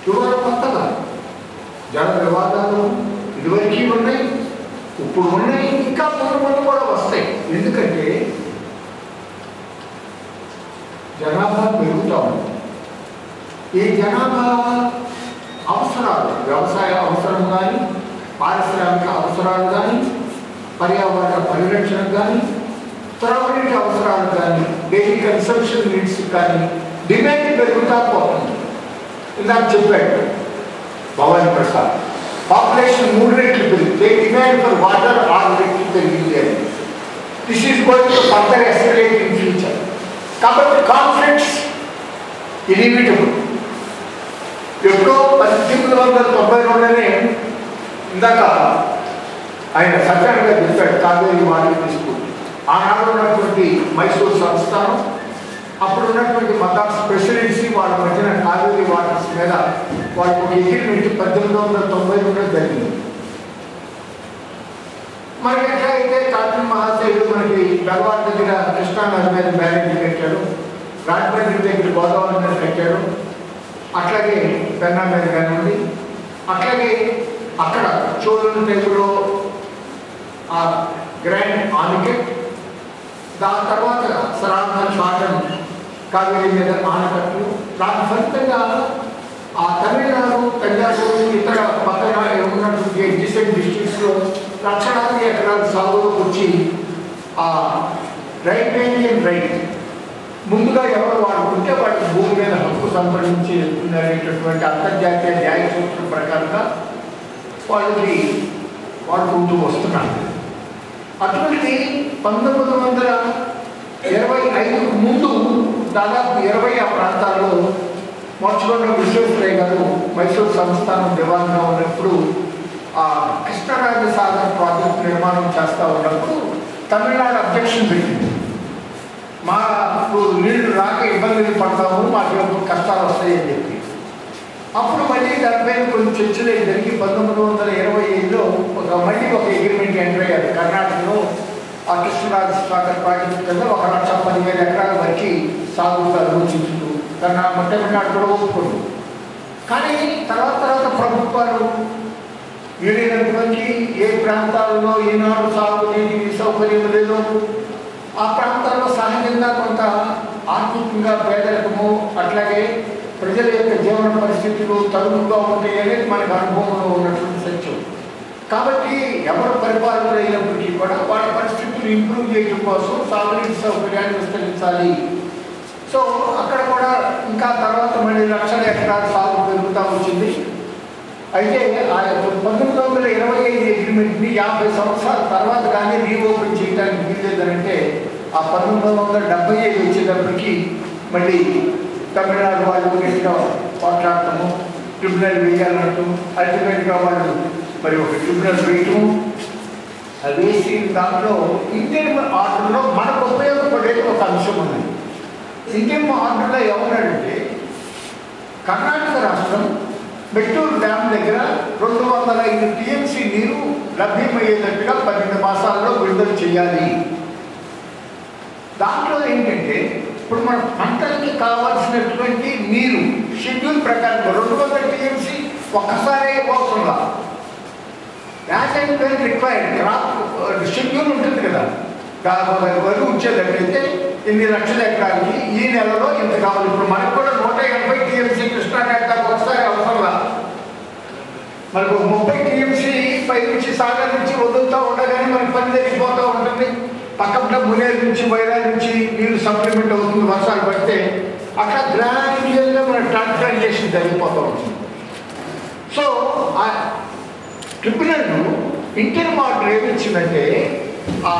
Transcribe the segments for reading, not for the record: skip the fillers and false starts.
ఇవాళ కొత్తగా జన వివాదాలు ఇదివరకు ఉన్నాయి, ఇప్పుడు ఉన్నాయి, ఇంకా ముందు కూడా వస్తాయి. ఎందుకంటే జనాభా పెరుగుతూ ఉంది. ఈ జనాభా అవసరాలు, వ్యవసాయ అవసరం కానీ, పారిశ్రామిక అవసరాలు కానీ, పర్యావరణ పరిరక్షణ కానీ, త్రాగునీటి అవసరాలు కానీ, డైలీ కన్సంప్షన్ నీడ్స్ కానీ డిమాండ్ పెరుగుతూ పోతుంది. ఇందాక చెప్పాడు భవానీ ప్రసాద్, పాపులేషన్ 3 రెట్లు పెరిగితే డిమాండ్ ఫర్ వాటర్ 6 రెట్లు పెరిగింది అని. This is going to further escalate in future. కాబట్టి కాన్ఫ్లిక్ట్స్ ఇన్ఎవిటబుల్. ఎప్పుడో 1892లోనే ఇందాక ఆయన సత్యాన్ని చెప్పాడు కావేరీ వాటర్ తీసుకుంది. ఆనాడు ఉన్నటువంటి మైసూరు సంస్థానం, అప్పుడు ఉన్నటువంటి మద్రాస్ ప్రెసిడెన్సీ వాళ్ళ మధ్యన కావేరీ వాటర్స్ మీద వాళ్ళకి ఒక అగ్రిమెంట్ 1892లో జరిగింది. మనకి ఎట్లా అయితే కాటన్ మహాశయుడు మనకి బెల్వాడ దగ్గర కృష్ణా నది మీద బ్యారేజీ కట్టాడు, రాజమండ్రి దగ్గర గోదావరి మీద కట్టాడు, అట్లాగే పెన్నా మీద కానివ్వండి, అట్లాగే అక్కడ చోళుల టైపులో ఆ గ్రాండ్ ఆనికెట్, దాని తర్వాత సరాధన షాటన్ కావేరీ మీద ఆనకట్లు, దాని ఫలితంగా ఆ తమిళనాడు, తంజావూరు, ఇతర పక్కన ఉన్నటువంటి ఎడ్జసెంట్ డిస్ట్రిక్ట్స్లో లక్షలాది ఎకరాల సాగులోకి వచ్చి ఆ రైట్ ముందుగా ఎవరు వాడుకుంటే వాటి భూమి మీద హక్కు సంపాదించి అనేటటువంటి అంతర్జాతీయ న్యాయ సూత్రం ప్రకారంగా వాళ్ళకి వాడుకుంటూ వస్తున్నారు. అటువంటి 1925 ముందు దాదాపు 20 ఆ ప్రాంతాల్లో మొట్టమొదటి విశ్వేశ్వరయ్య గారు మైసూరు సంస్థానం దివాన్గా ఉన్నప్పుడు ఆ కృష్ణరాజ సాగర్ ప్రాజెక్ట్ నిర్మాణం చేస్తూ ఉన్నప్పుడు తమిళనాడు అబ్జెక్షన్ పెట్టింది. మాకు నీళ్లు రాక ఇబ్బందులు పడతాము, మాకు కష్టాలు వస్తాయని చెప్పి. అప్పుడు మళ్ళీ దానిపై కొన్ని చర్చలు జరిగి 1925లో మళ్ళీ ఒక అగ్రిమెంట్ ఎంటర్ అయ్యారు. కర్ణాటకలో ఆ కృష్ణరాజ సాగర్ ప్రాజెక్టు కింద 1,10,000 ఎకరాల వరకు సాగుగా ఆలోచించుతూ మొట్టమొదటి కూడా ఒప్పుకోండి. కానీ తర్వాత ప్రభుత్వాలు వీలైనటువంటి ఏ ప్రాంతాల్లో ఈనాడు సాగునీటి సౌకర్యం లేదో ఆ ప్రాంతాల్లో సహజంగా కొంత ఆర్థికంగా పేదరికము, అట్లాగే ప్రజల యొక్క జీవన పరిస్థితులు తరుగుగా ఉంటాయి అనేది మనకు అనుభవంలో ఉన్నటువంటి సత్యం. కాబట్టి ఎవరు పరిపాలకులు అయినప్పటికీ కూడా వాళ్ళ పరిస్థితులు ఇంప్రూవ్ చేయడం కోసం సాగునీటి సౌకర్యాన్ని విస్తరించాలి. సో అక్కడ కూడా ఇంకా తర్వాత మళ్ళీ లక్షల ఎకరాల సాగు పెరుగుతూ వచ్చింది. అయితే ఆ 1925 అగ్రిమెంట్ని 50 సంవత్సరాల తర్వాత కానీ రీఓపెన్ చేయడానికి వీల్లేదనంటే ఆ 1975 వచ్చేటప్పటికి మళ్ళీ తమిళనాడు వాళ్ళు గట్టిగా పోట్లాడటము, ట్రిబ్యునల్ వేయాలంటూ అల్టిమేట్గా వాళ్ళు మరి ఒక ట్రిబ్యునల్ వేయటం, వేసి దాంట్లో ఇండియన్ ఆర్డర్లో మనకు ఉపయోగపడే ఒక అంశం ఉంది. ఇండియన్ ఆర్డర్లో ఏమన్నాడంటే కర్ణాటక రాష్ట్రం మెట్టూరు డ్యామ్ దగ్గర 205 టీఎంసీ నీరు లభ్యమయ్యేటట్టుగా 12 మాసాల్లో విడుదల చేయాలి. దాంట్లో ఏంటంటే ఇప్పుడు మన పంటలకి కావాల్సినటువంటి నీరు షెడ్యూల్ ప్రకారం 200 టీఎంసీ ఒక్కసారి అవసరంగా as and when required crop schedule ఉంటుంది కదా. వరి వచ్చేటట్టయితే 8 లక్షల ఎకరాలకి ఈ నెలలో ఇంత కావాలి. ఇప్పుడు మనకు కూడా 180 టీఎంసీ కృష్ణా డెల్టాకు ఒకసారి అవసరంగా మనకు 30 టీఎంసీ పై నుంచి సాగర్ నుంచి వదులుతూ ఉండగానే మనకి పని జరిగిపోతూ ఉంటుంది. పక్కన మునేరు నుంచి వైరా నుంచి నీరు సప్లిమెంట్ అవుతుంది వర్షాలు పడితే. అట్లా గ్రాడ్యువల్గా మన ట్రాన్స్ప్లాంటేషన్ జరిగిపోతూ ఉంటుంది. సో ఆ ట్రిబ్యునల్ ఇండియన్ ఆర్డర్ ఏమిచ్చిందంటే ఆ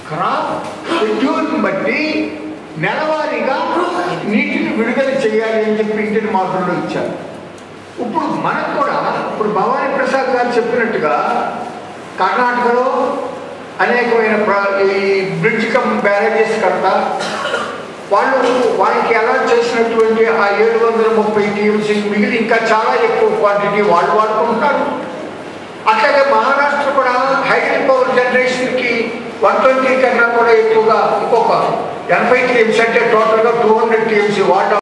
క్రాప్ షెడ్యూల్ని బట్టి నెలవారీగా నీటిని విడుదల చేయాలి అని చెప్పి ఇండియన్ ఆర్డర్లో ఇచ్చారు. ఇప్పుడు మనకు కూడా ఇప్పుడు భవానీ ప్రసాద్ గారు చెప్పినట్టుగా కర్ణాటకలో అనేకమైన ఈ బ్రిడ్జ్ కమ్ బ్యారేజెస్ కడతా వాళ్ళకి ఎలా చేసినటువంటి ఆ 730 టీఎంసీ మిగిలి ఇంకా చాలా ఎక్కువ క్వాంటిటీ వాళ్ళు వాడుకుంటారు. అట్లాగే మహారాష్ట్ర కూడా హైడ్రో పవర్ జనరేషన్కి 120 కన్నా కూడా ఎక్కువగా ఇంకొక 80 టీఎంసీ అంటే టోటల్గా 200 టీఎంసీ వాటర్